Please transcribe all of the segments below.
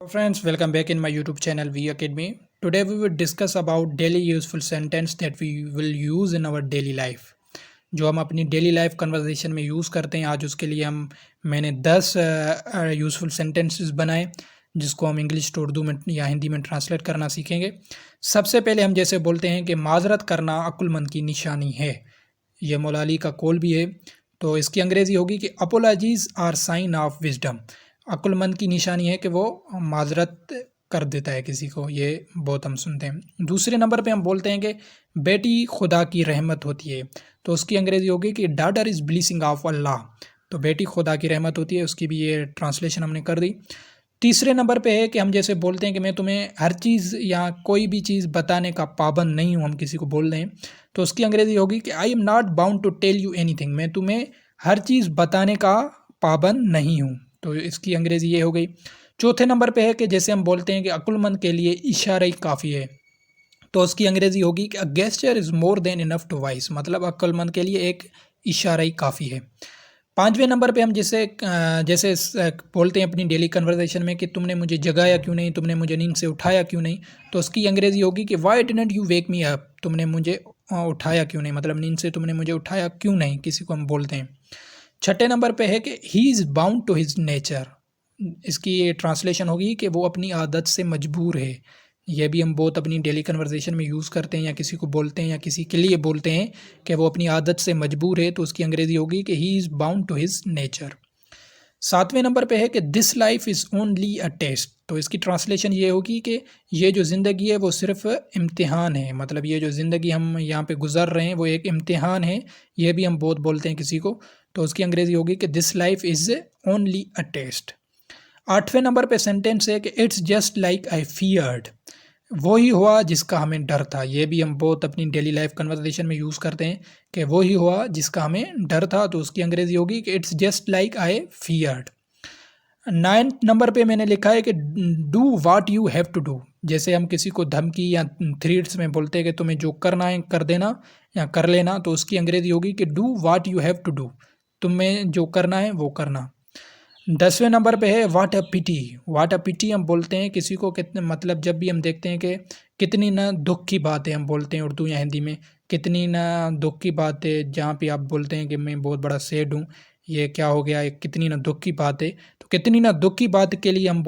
Friends, welcome back in my YouTube channel V Academy. Today we will discuss about daily useful sentence that we will use in our daily life. जो हम अपनी daily life conversation में use करते हैं, आज उसके लिए मैंने 10 यूज़फुल सेंटेंसेस बनाए जिसको हम इंग्लिश टू उर्दू में या हिंदी में ट्रांसलेट करना सीखेंगे। सबसे पहले हम जैसे बोलते हैं कि माजरत करना अक्लमंद की निशानी है, ये मौला अली का कौल भी है। तो इसकी अंग्रेज़ी होगी कि अपोलॉजीज़ आर साइन ऑफ विजडम। अक्लमंद की निशानी है कि वो माजरत कर देता है किसी को, ये बहुत हम सुनते हैं। दूसरे नंबर पे हम बोलते हैं कि बेटी खुदा की रहमत होती है, तो उसकी अंग्रेज़ी होगी कि डॉटर इज़ ब्लेसिंग ऑफ अल्लाह। तो बेटी खुदा की रहमत होती है, उसकी भी ये ट्रांसलेशन हमने कर दी। तीसरे नंबर पे है कि हम जैसे बोलते हैं कि मैं तुम्हें हर चीज़ या कोई भी चीज़ बताने का पाबंद नहीं हूँ, हम किसी को बोल रहे हैं, तो उसकी अंग्रेज़ी होगी कि I am not bound to tell you anything. मैं तुम्हें हर चीज़ बताने का पाबंद नहीं हूँ, तो इसकी अंग्रेज़ी ये हो गई। चौथे नंबर पे है कि जैसे हम बोलते हैं कि अक्लमंद के लिए इशारा ही काफ़ी है, तो उसकी अंग्रेज़ी होगी कि a gesture is more than enough to wise, मतलब अक्लमंद के लिए एक इशारा ही काफ़ी है। पाँचवें नंबर पे हम जैसे बोलते हैं अपनी डेली कन्वर्सेशन में कि तुमने मुझे जगाया क्यों नहीं, तुमने मुझे नींद से उठाया क्यों नहीं, तो उसकी अंग्रेज़ी होगी कि Y didn't you wake me up. तुमने मुझे उठाया क्यों नहीं, मतलब नींद से तुमने मुझे उठाया क्यों नहीं, किसी को हम बोलते हैं। छठे नंबर पे है कि he is bound to his nature. इसकी ट्रांसलेशन होगी कि वो अपनी आदत से मजबूर है। यह भी हम बहुत अपनी डेली कन्वर्सेशन में यूज़ करते हैं, या किसी को बोलते हैं या किसी के लिए बोलते हैं कि वो अपनी आदत से मजबूर है, तो उसकी अंग्रेज़ी होगी कि he is bound to his nature. सातवें नंबर पे है कि this life is only a test. तो इसकी ट्रांसलेशन ये होगी कि ये जो ज़िंदगी है वो सिर्फ इम्तिहान है, मतलब ये जो ज़िंदगी हम यहाँ पे गुजर रहे हैं वो एक इम्तिहान है। ये भी हम बहुत बोलते हैं किसी को, तो उसकी अंग्रेज़ी होगी कि this life is only a test. आठवें नंबर पे सेंटेंस है कि it's just like I feared. वो ही हुआ जिसका हमें डर था। ये भी हम बहुत अपनी डेली लाइफ कन्वर्सेशन में यूज़ करते हैं कि वो ही हुआ जिसका हमें डर था, तो उसकी अंग्रेज़ी होगी कि it's just like I feared. Ninth number पे मैंने लिखा है कि do what you have to do. जैसे हम किसी को धमकी या थ्रेट्स में बोलते हैं कि तुम्हें जो करना है कर देना या कर लेना, तो उसकी अंग्रेज़ी होगी कि do what you have to do. तुम्हें जो करना है वो करना। 10वें नंबर पे है वाट अ पिटी। वाट अ पिटी हम बोलते हैं किसी को, कितने मतलब जब भी हम देखते हैं कि कितनी ना दुख की बात है, हम बोलते हैं उर्दू या हिंदी में, कितनी ना दुख की बात है, जहाँ पे आप बोलते हैं कि मैं बहुत बड़ा सैड हूँ, ये क्या हो गया, ये कितनी ना दुख की बात है, तो कितनी ना दुख की बात के लिए हम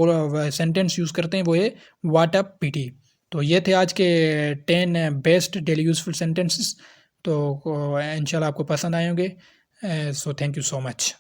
सेंटेंस यूज़ करते हैं, वो है वाट अ पिटी। तो ये थे आज के 10 बेस्ट डेली यूज़फुल सेंटेंसेस। तो इंशाल्लाह आपको पसंद आए होंगे। So thank you so much.